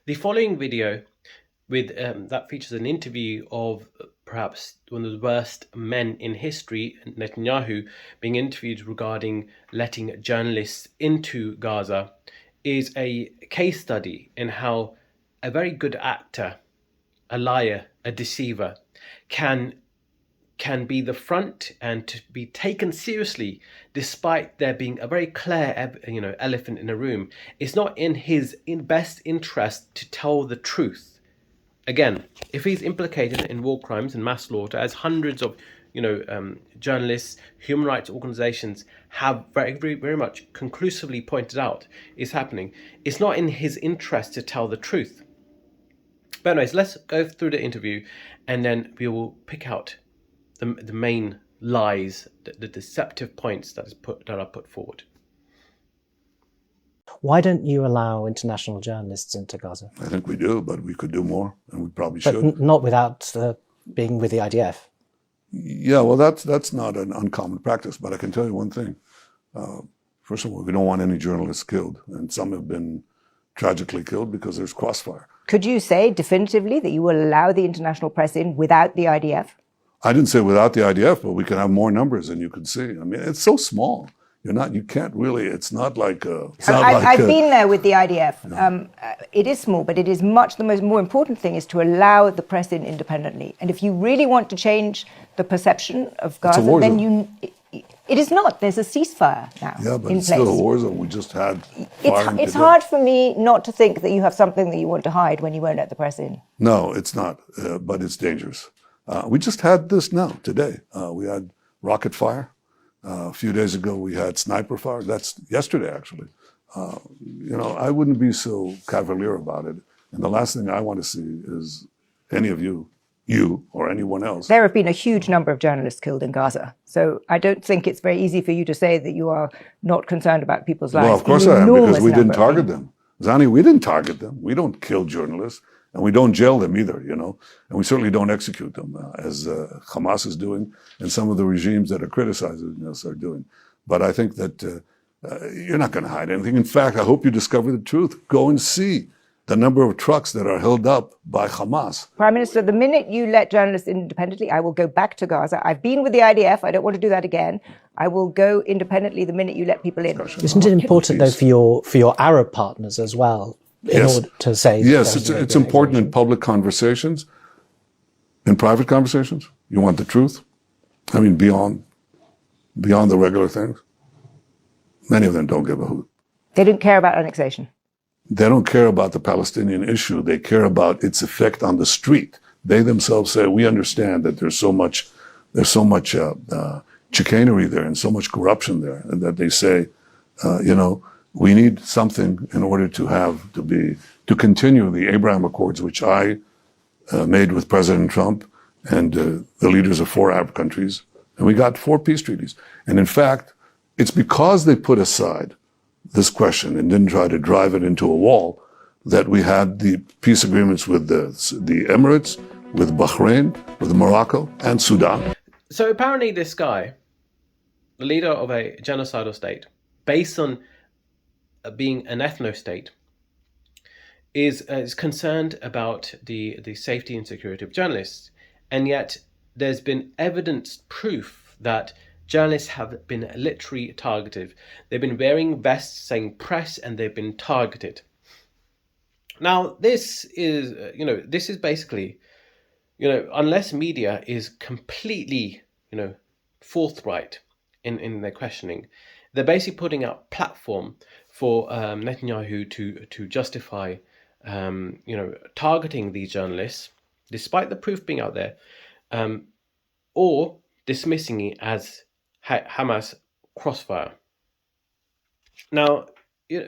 The following video with that features an interview of perhaps one of the worst men in history, Netanyahu, being interviewed regarding letting journalists into Gaza, is a case study in how a very good actor, a liar, a deceiver, can be the front and to be taken seriously despite there being a very clear elephant in a room. It's not in his best interest to tell the truth. Again, if he's implicated in war crimes and mass slaughter, as hundreds of journalists, human rights organizations have very much conclusively pointed out is happening, it's not in his interest to tell the truth. But anyways, let's go through the interview and then we will pick out the main lies, the deceptive points that are put forward. Why don't you allow international journalists into Gaza? I think we do, but we could do more, and we probably But should. not without being with the IDF. Yeah, well, that's not an uncommon practice, but I can tell you one thing. First of all, we don't want any journalists killed, and some have been tragically killed because there's crossfire. Could you say definitively that you will allow the international press in without the IDF? I didn't say without the IDF, but we can have more numbers than you can see. I mean, it's so small. You can't really, it's not like I've been there with the IDF. No. It is small, but it is the more important thing is to allow the press in independently. And if you really want to change the perception of Gaza, then it is not. There's a ceasefire now. Yeah, but it's still a war zone. We just had firing. It's hard for me not to think that you have something that you want to hide when you won't let the press in. No, it's not, but it's dangerous. We just had this now, today. We had rocket fire. A few days ago, we had sniper fire. That's yesterday, actually. I wouldn't be so cavalier about it. And the last thing I want to see is any of you or anyone else. There have been a huge number of journalists killed in Gaza. So I don't think it's very easy for you to say that you are not concerned about people's lives. Well, of course I am, because we didn't target them. Zani, we didn't target them. We don't kill journalists. And we don't jail them either, and we certainly don't execute them, as Hamas is doing, and some of the regimes that are criticizing us are doing. But I think that you're not going to hide anything. In fact, I hope you discover the truth. Go and see the number of trucks that are held up by Hamas. Prime Minister, the minute you let journalists in independently, I will go back to Gaza. I've been with the IDF. I don't want to do that again. I will go independently the minute you let people in. Isn't it important, though, for your Arab partners as well? In order to say yes, it's important in public conversations. In private conversations, you want the truth. I mean, beyond the regular things. Many of them don't give a hoot. They don't care about annexation. They don't care about the Palestinian issue. They care about its effect on the street. They themselves say, we understand that there's so much chicanery there and so much corruption there, and that they say, we need something in order to continue the Abraham Accords, which I made with President Trump and the leaders of 4 Arab countries. And we got 4 peace treaties. And in fact, it's because they put aside this question and didn't try to drive it into a wall that we had the peace agreements with the Emirates, with Bahrain, with Morocco, and Sudan. So apparently this guy, the leader of a genocidal state, based on being an ethno-state, is concerned about the safety and security of journalists. And yet there's been proof that journalists have been literally targeted. They've been wearing vests saying press, and they've been targeted. Now, this is basically, unless media is completely, forthright in their questioning, they're basically putting out platform for Netanyahu to justify, targeting these journalists, despite the proof being out there, or dismissing it as Hamas crossfire. Now,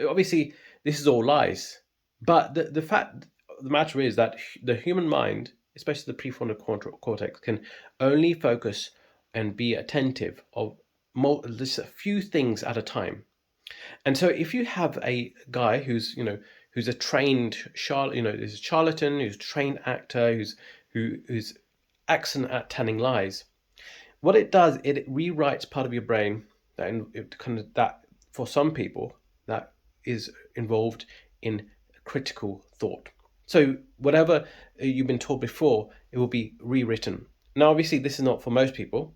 obviously, this is all lies, but the fact of the matter is that the human mind, especially the prefrontal cortex, can only focus and be attentive of just a few things at a time. And so if you have a guy who's a trained is a charlatan, who's a trained actor, who's excellent at telling lies, what it does, it rewrites part of your brain that for some people that is involved in critical thought. So whatever you've been told before, it will be rewritten. Now, obviously, this is not for most people.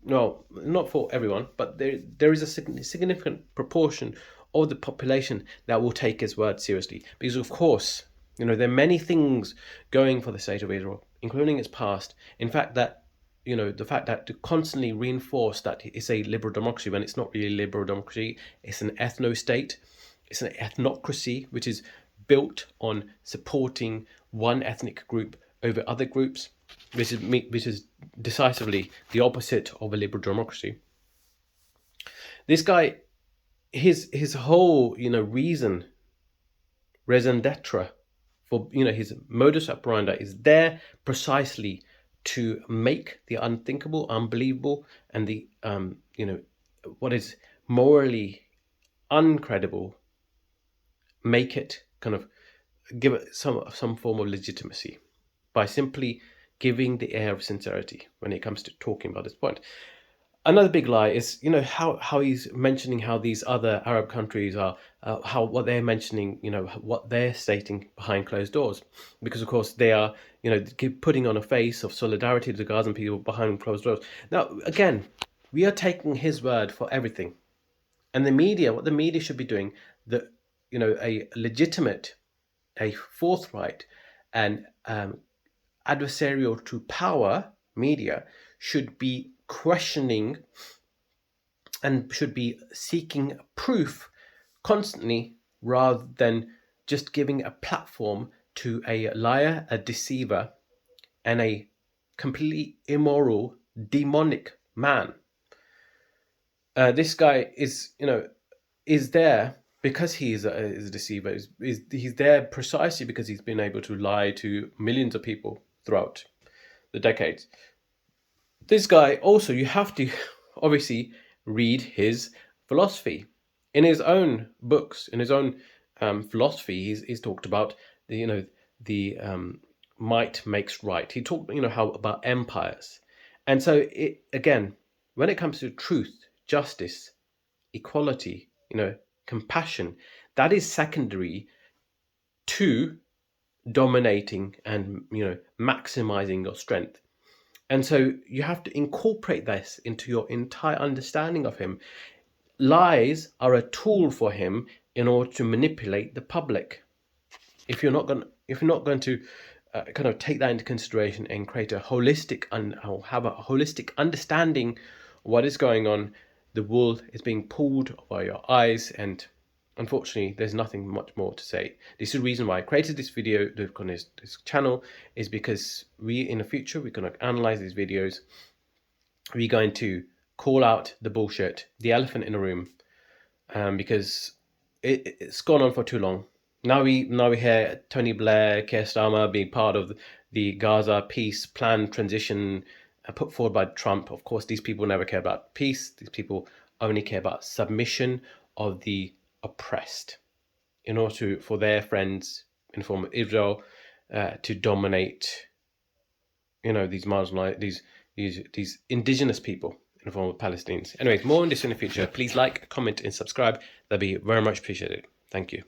No, not for everyone, but there is a significant proportion of the population that will take his word seriously. Because, of course, there are many things going for the state of Israel, including its past. In fact, the fact that to constantly reinforce that it's a liberal democracy when it's not really a liberal democracy, it's an ethno-state, it's an ethnocracy, which is built on supporting one ethnic group over other groups, which is decisively the opposite of a liberal democracy. This guy, his whole reason, raison d'etre, for his modus operandi is there precisely to make the unthinkable, unbelievable, and the what is morally uncredible, make it kind of give it some form of legitimacy by simply giving the air of sincerity when it comes to talking about this point. Another big lie is, how he's mentioning how these other Arab countries are, what they're mentioning, what they're stating behind closed doors, because of course they are, putting on a face of solidarity to the Gazan people behind closed doors. Now, again, we are taking his word for everything, and what the media should be doing, a legitimate, a forthright, and adversarial to power media should be questioning and should be seeking proof constantly, rather than just giving a platform to a liar, a deceiver, and a completely immoral, demonic man. This guy is there because he is a deceiver. He's there precisely because he's been able to lie to millions of people throughout the decades. This guy also, you have to obviously read his philosophy. In his own books, in his own philosophy, he's talked about the might makes right. He talked how about empires, and so again, when it comes to truth, justice, equality, compassion, that is secondary to dominating and maximizing your strength. And so you have to incorporate this into your entire understanding of him. Lies are a tool for him in order to manipulate the public. If you're not going to kind of take that into consideration and create a holistic or have a holistic understanding of what is going on, the wool is being pulled over your eyes, and unfortunately, there's nothing much more to say. This is the reason why I created this video on this channel, is because in the future, we're going to analyze these videos. We're going to call out the bullshit, the elephant in the room, because it's gone on for too long. Now we hear Tony Blair, Keir Starmer being part of the Gaza peace plan transition put forward by Trump. Of course, these people never care about peace. These people only care about submission of the oppressed, in order for their friends in the form of Israel to dominate, these marginalized, these indigenous people in the form of Palestinians. Anyways, more on this in the future. Please like, comment, and subscribe. That'd be very much appreciated. Thank you.